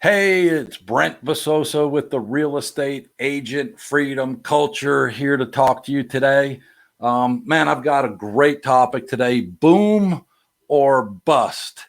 Hey, it's Brent Besosa with the Real Estate Agent Freedom Culture here to talk to you today. Man, I've got a great topic today, boom or bust.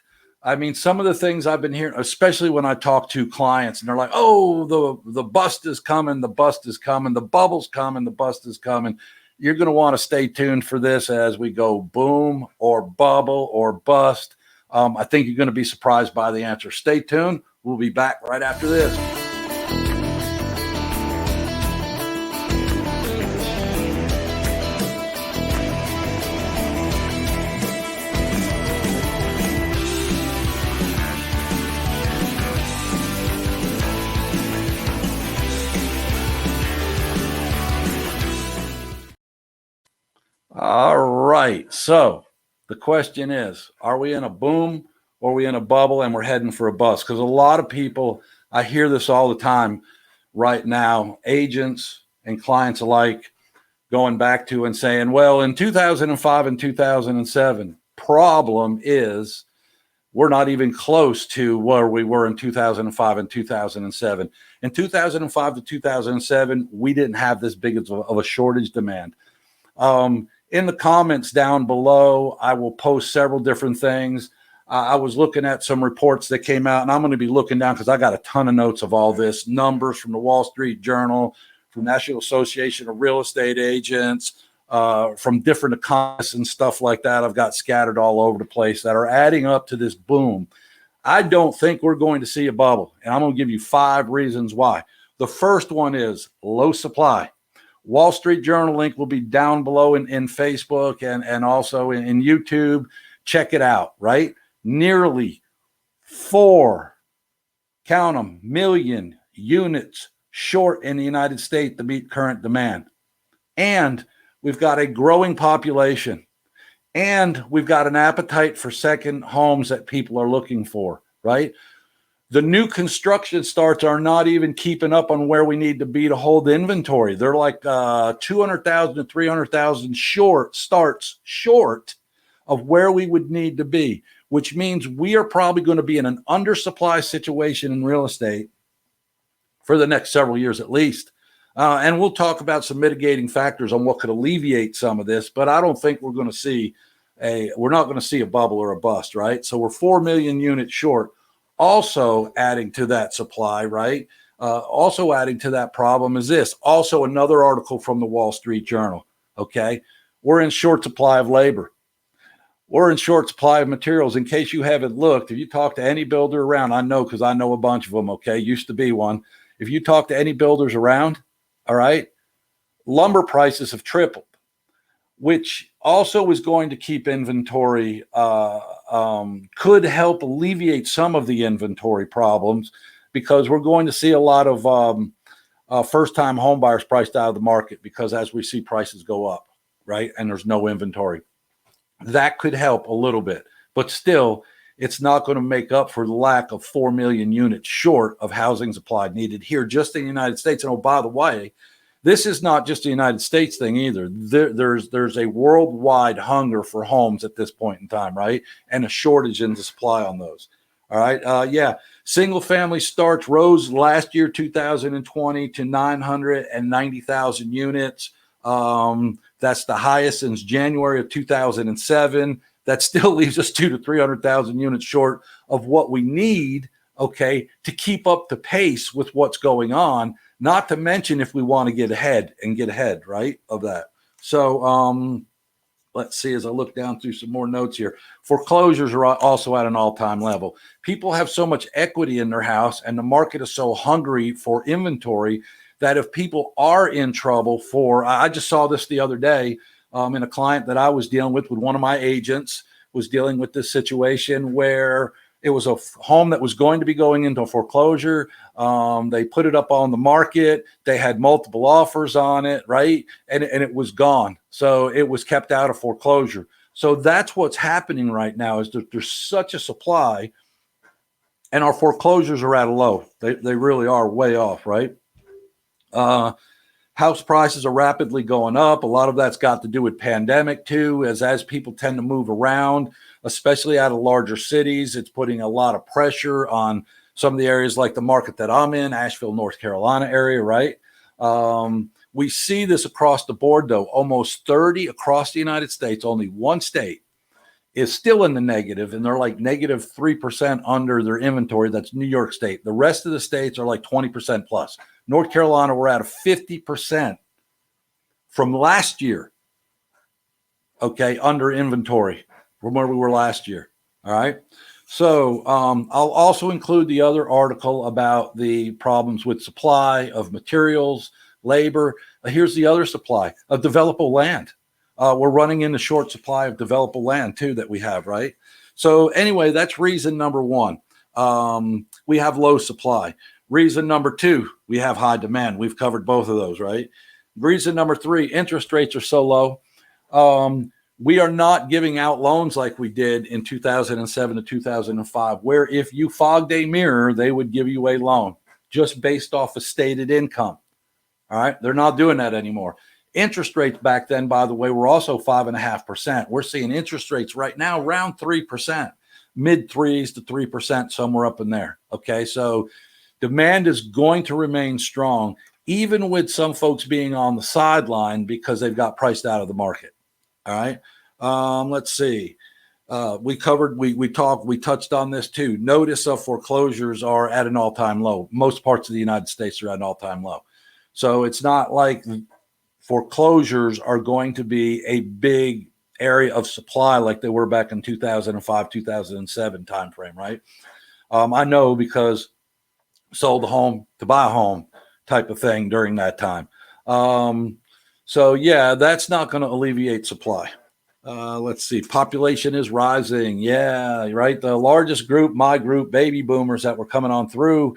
I mean, some of the things I've been hearing, especially when I talk to clients and they're like, oh, the bust is coming, the bust is coming, the bubble's coming, the bust is coming. You're going to want to stay tuned for this as we go boom or bubble or bust. I think you're going to be surprised by the answer. Stay tuned. We'll be back right after this. All right. So the question is, are we in a boom or are we in a bubble and we're heading for a bust? Because a lot of people, I hear this all the time right now, agents and clients alike, going back to and saying, well, in 2005 and 2007, problem is we're not even close to where we were in 2005 and 2007. In 2005 to 2007, we didn't have this big of a shortage demand. In the comments down below, I will post several different things. I was looking at some reports that came out, and I'm going to be looking down because I got a ton of notes of all this, numbers from the Wall Street Journal, from National Association of Real Estate Agents, from different economists and stuff like that. I've got scattered all over the place that are adding up to this boom. I don't think we're going to see a bubble, and I'm going to give you 5 reasons why. The first one is low supply. Wall Street Journal link will be down below in Facebook and also in YouTube. Check it out, right? Nearly 4, count them, million units short in the United States to meet current demand. And we've got a growing population. And we've got an appetite for second homes that people are looking for, right? The new construction starts are not even keeping up on where we need to be to hold inventory. They're like 200,000 to 300,000 starts short of where we would need to be, which means we are probably going to be in an undersupply situation in real estate for the next several years at least. And we'll talk about some mitigating factors on what could alleviate some of this, but I don't think we're not going to see a bubble or a bust, right? So we're 4 million units short. Also adding to that supply, right? Also adding to that problem is this. Also another article from the Wall Street Journal, okay? We're in short supply of labor. We're in short supply of materials. In case you haven't looked, if you talk to any builder around, I know because I know a bunch of them, okay? Used to be one. If you talk to any builders around, all right, lumber prices have tripled, which also is going to keep inventory, could help alleviate some of the inventory problems because we're going to see a lot of first-time home buyers priced out of the market because as we see prices go up, right, and there's no inventory. That could help a little bit, but still, it's not going to make up for the lack of 4 million units short of housing supply needed here just in the United States. And oh, by the way, this is not just a United States thing either. There's a worldwide hunger for homes at this point in time, right? And a shortage in the supply on those. All right. Yeah. Single family starts rose last year, 2020, to 990,000 units. That's the highest since January of 2007. That still leaves us 200,000 to 300,000 units short of what we need, okay, to keep up the pace with what's going on. Not to mention if we want to get ahead, right, of that. So let's see as I look down through some more notes here. Foreclosures are also at an all-time level. People have so much equity in their house and the market is so hungry for inventory that if people are in trouble I just saw this the other day in a client that I was dealing with one of my agents was dealing with this situation where it was a home that was going to be going into foreclosure. They put it up on the market. They had multiple offers on it, right? And it was gone. So it was kept out of foreclosure. So that's what's happening right now is that there's such a supply and our foreclosures are at a low. They really are way off, right? House prices are rapidly going up. A lot of that's got to do with pandemic too, as people tend to move around, especially out of larger cities. It's putting a lot of pressure on some of the areas like the market that I'm in, Asheville, North Carolina area, right? We see this across the board, though. Almost 30 across the United States, only one state is still in the negative, and they're like negative 3% under their inventory. That's New York State. The rest of the states are like 20% plus. North Carolina, we're at a 50% from last year, okay, under inventory from where we were last year. All right. So I'll also include the other article about the problems with supply of materials, labor. Here's the other supply of developable land. We're running into short supply of developable land too that we have, right? So anyway, that's reason number one. We have low supply. Reason number two, we have high demand. We've covered both of those, right? Reason number three, interest rates are so low. We are not giving out loans like we did in 2007 to 2005, where if you fogged a mirror, they would give you a loan just based off of stated income. All right. They're not doing that anymore. Interest rates back then, by the way, were also 5.5%. We're seeing interest rates right now around 3%, mid threes to 3%, somewhere up in there. Okay. So demand is going to remain strong, even with some folks being on the sideline because they've got priced out of the market. All right. Let's see. We touched on this too. Notice of foreclosures are at an all-time low. Most parts of the United States are at an all-time low. So it's not like foreclosures are going to be a big area of supply like they were back in 2005, 2007 timeframe, right? I know because sold a home to buy a home type of thing during that time. So yeah, that's not going to alleviate supply. Let's see. Population is rising. Yeah, right. The largest group, my group, baby boomers that were coming on through,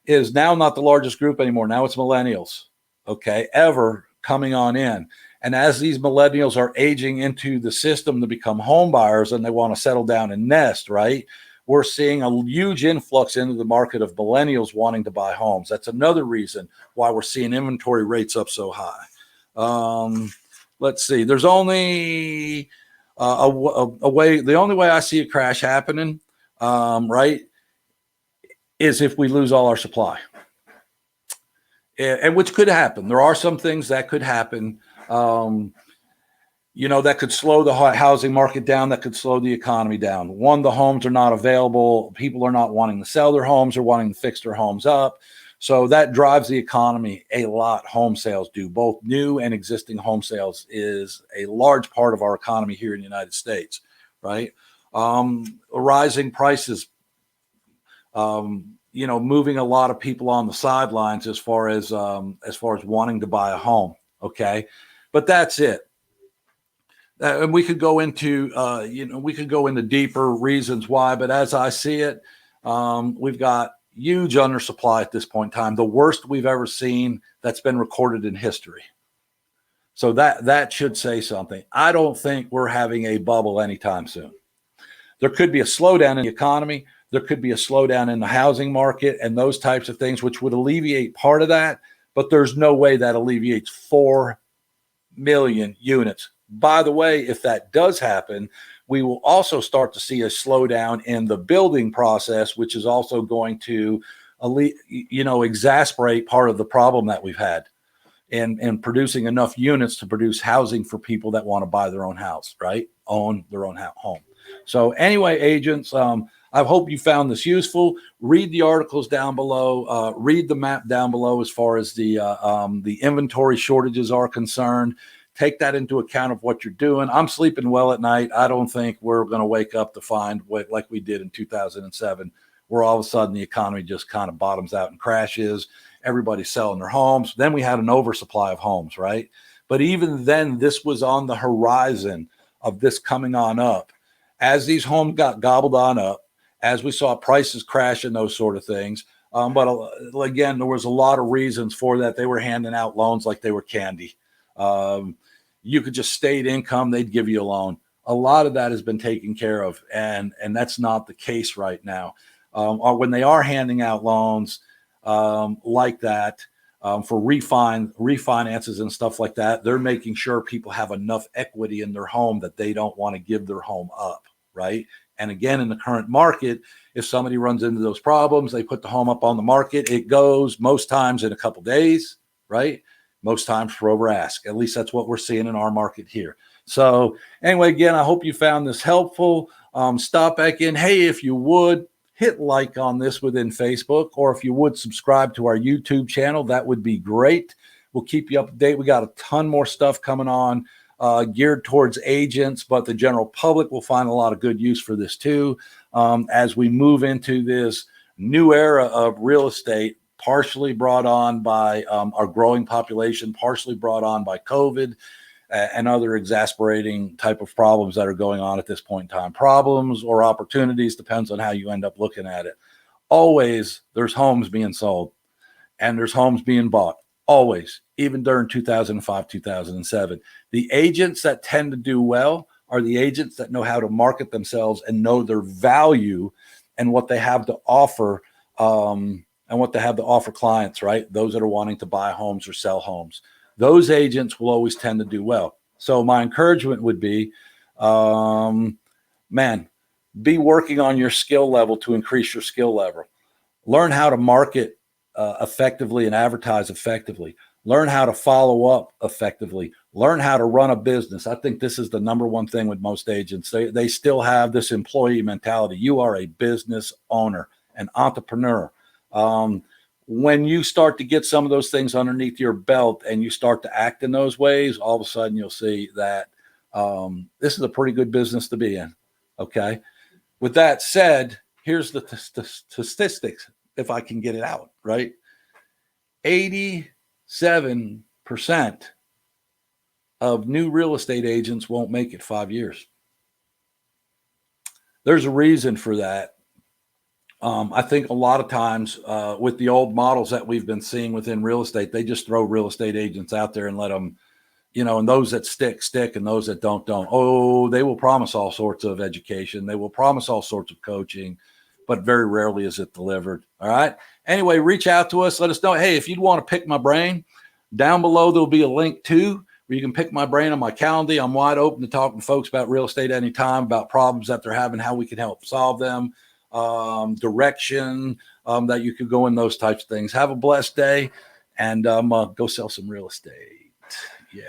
is now not the largest group anymore. Now it's millennials. Okay, ever coming on in. And as these millennials are aging into the system to become home buyers and they want to settle down and nest, right? We're seeing a huge influx into the market of millennials wanting to buy homes. That's another reason why we're seeing inventory rates up so high. Let's see. There's only a way. The only way I see a crash happening, right, is if we lose all our supply, and which could happen. There are some things that could happen. That could slow the housing market down. That could slow the economy down. One, the homes are not available. People are not wanting to sell their homes or wanting to fix their homes up. So that drives the economy a lot. Home sales do. Both new and existing home sales is a large part of our economy here in the United States, right? Rising prices, moving a lot of people on the sidelines as far as wanting to buy a home. Okay, but that's it. And we could go into deeper reasons why. But as I see it, we've got huge undersupply at this point in time, the worst we've ever seen that's been recorded in history. So that should say something. I don't think we're having a bubble anytime soon. There could be a slowdown in the economy. There could be a slowdown in the housing market and those types of things, which would alleviate part of that. But there's no way that alleviates 4 million units. By the way, if that does happen, we will also start to see a slowdown in the building process, which is also going to, exacerbate part of the problem that we've had in producing enough units to produce housing for people that want to buy their own house, right? Own their own home. So anyway, agents, I hope you found this useful. Read the articles down below. Read the map down below as far as the inventory shortages are concerned. Take that into account of what you're doing. I'm sleeping well at night. I don't think we're going to wake up to find like we did in 2007, where all of a sudden the economy just kind of bottoms out and crashes. Everybody's selling their homes. Then we had an oversupply of homes, right? But even then, this was on the horizon of this coming on up. As these homes got gobbled on up, as we saw prices crash and those sort of things. But again, there was a lot of reasons for that. They were handing out loans like they were candy. You could just state income, they'd give you a loan. A lot of that has been taken care of, and that's not the case right now. Or when they are handing out loans like that for refinances and stuff like that, they're making sure people have enough equity in their home that they don't want to give their home up, right? And again, in the current market, if somebody runs into those problems, they put the home up on the market. It goes most times in a couple days, right? Most times for over ask. At least that's what we're seeing in our market here. So anyway, again, I hope you found this helpful. Stop back in. Hey, if you would, hit like on this within Facebook, or if you would subscribe to our YouTube channel, that would be great. We'll keep you up to date. We got a ton more stuff coming on geared towards agents, but the general public will find a lot of good use for this too as we move into this new era of real estate, partially brought on by our growing population, partially brought on by COVID and other exasperating type of problems that are going on at this point in time. Problems or opportunities, depends on how you end up looking at it. Always there's homes being sold and there's homes being bought. Always, even during 2005, 2007. The agents that tend to do well are the agents that know how to market themselves and know their value and what they have to offer clients, right? Those that are wanting to buy homes or sell homes. Those agents will always tend to do well. So my encouragement would be, be working on your skill level to increase your skill level. Learn how to market effectively and advertise effectively. Learn how to follow up effectively. Learn how to run a business. I think this is the number one thing with most agents. They still have this employee mentality. You are a business owner, an entrepreneur. When you start to get some of those things underneath your belt and you start to act in those ways, all of a sudden you'll see that this is a pretty good business to be in. Okay. With that said, here's the statistics, if I can get it out, right? 87% of new real estate agents won't make it 5 years. There's a reason for that. I think a lot of times with the old models that we've been seeing within real estate, they just throw real estate agents out there and let them, and those that stick, and those that don't. Oh, they will promise all sorts of education. They will promise all sorts of coaching, but very rarely is it delivered. All right. Anyway, reach out to us. Let us know. Hey, if you'd want to pick my brain, down below, there'll be a link to where you can pick my brain on my calendar. I'm wide open to talking to folks about real estate anytime, about problems that they're having, how we can help solve them, direction that you could go in, those types of things. Have a blessed day and go sell some real estate. Yeah.